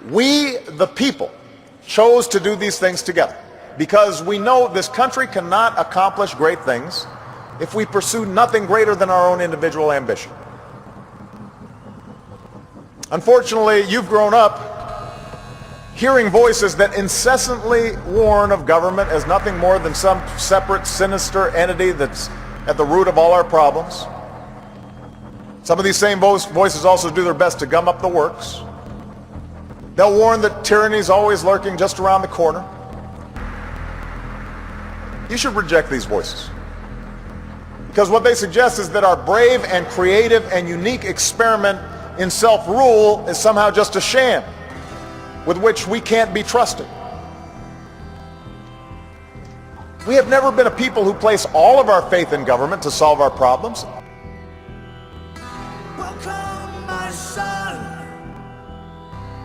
We, the people, chose to do these things together because we know this country cannot accomplish great things if we pursue nothing greater than our own individual ambition. Unfortunately, you've grown up hearing voices that incessantly warn of government as nothing more than some separate, sinister entity that's at the root of all our problems. Some of these same voices also do their best to gum up the works. They'll warn that tyranny is always lurking just around the corner. You should reject these voices, because what they suggest is that our brave and creative and unique experiment in self-rule is somehow just a sham with which we can't be trusted. We have never been a people who place all of our faith in government to solve our problems. Welcome, my son.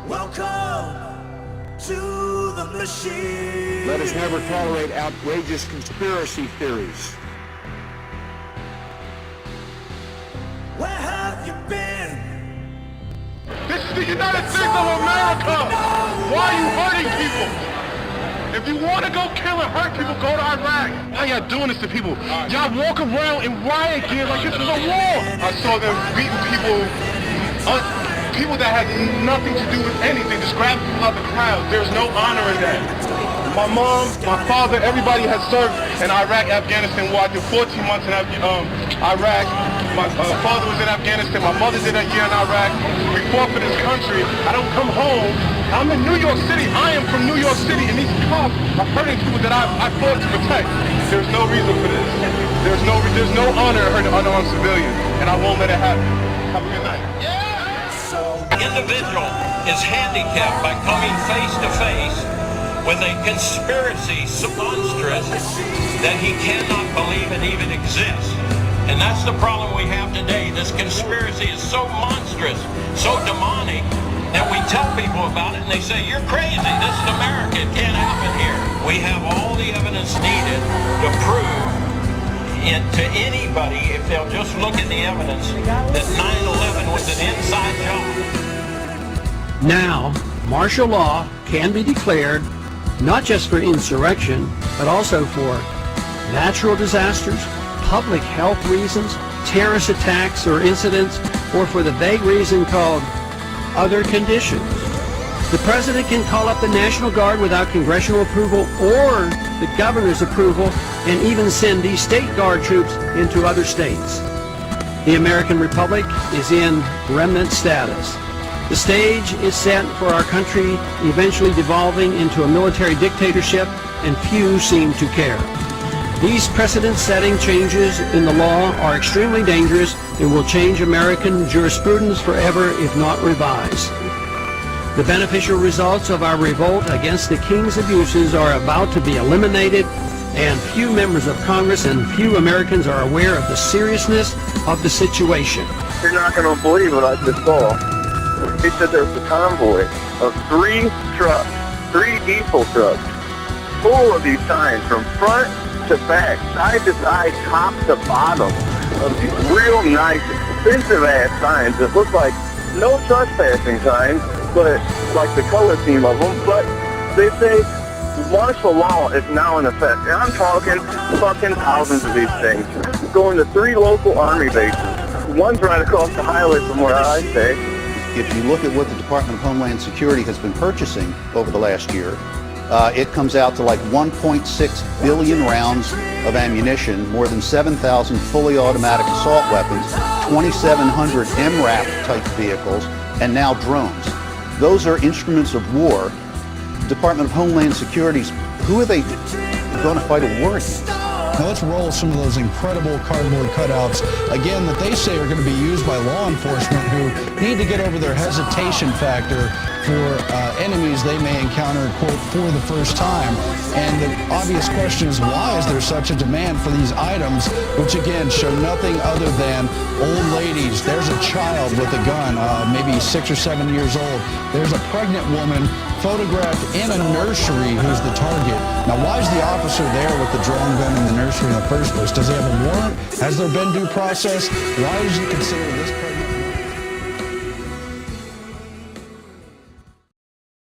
Welcome to the machine. Let us never tolerate outrageous conspiracy theories. Where have you been? This is the United States of America! Why are you hurting people? If you want to go kill and hurt people, go to Iraq. Why y'all doing this to people? Y'all walk around in riot gear like this is a war. I saw them beating people, people that had nothing to do with anything, just grabbing people out the crowd. There's no honor in that. My mom, my father, everybody has served in Iraq, Afghanistan. Well, I did 14 months in Iraq. My father was in Afghanistan. My mother did a year in Iraq. We fought for this country. I don't come home. I'm in New York City. I am from New York City, and these cops are hurting people that I fought to protect. There's no reason for this. There's no honor in hurting unarmed civilians, and I won't let it happen. Have a good night. The individual is handicapped by coming face to face with a conspiracy so monstrous that he cannot believe it even exists. And that's the problem we have today. This conspiracy is so monstrous, so demonic, that we tell people about it and they say, you're crazy, this is America, it can't happen here. We have all the evidence needed to prove it to anybody, if they'll just look at the evidence, that 9/11 was an inside job. Now, martial law can be declared not just for insurrection, but also for natural disasters, public health reasons, terrorist attacks or incidents, or for the vague reason called other conditions. The president can call up the National Guard without congressional approval or the governor's approval, and even send these state guard troops into other states. The American Republic is in remnant status. The stage is set for our country eventually devolving into a military dictatorship, and few seem to care. These precedent-setting changes in the law are extremely dangerous and will change American jurisprudence forever if not revised. The beneficial results of our revolt against the king's abuses are about to be eliminated, and few members of Congress and few Americans are aware of the seriousness of the situation. You're not going to believe what I just saw. He said there was a convoy of 3 trucks, 3 diesel trucks, full of these signs from front to back, side to side, top to bottom, of these real nice, expensive-ass signs that look like no trespassing signs, but like the color scheme of them. But they say martial law is now in effect. And I'm talking fucking thousands of these things. Going to 3 local Army bases. One's right across the highway from where I stay. If you look at what the Department of Homeland Security has been purchasing over the last year, it comes out to like 1.6 billion rounds of ammunition, more than 7,000 fully automatic assault weapons, 2,700 MRAP type vehicles, and now drones. Those are instruments of war. Department of Homeland Security's, who are they going to fight a war against? Now let's roll some of those incredible cardboard cutouts, again, that they say are going to be used by law enforcement who need to get over their hesitation factor for enemies they may encounter, quote, for the first time. And the obvious question is, why is there such a demand for these items, which again show nothing other than old ladies? There's a child with a gun, maybe 6 or 7 years old. There's a pregnant woman photographed in a nursery who's the target. Now, why is the officer there with the drawn gun in the nursery in the first place? Does he have a warrant? Has there been due process? Why does he consider this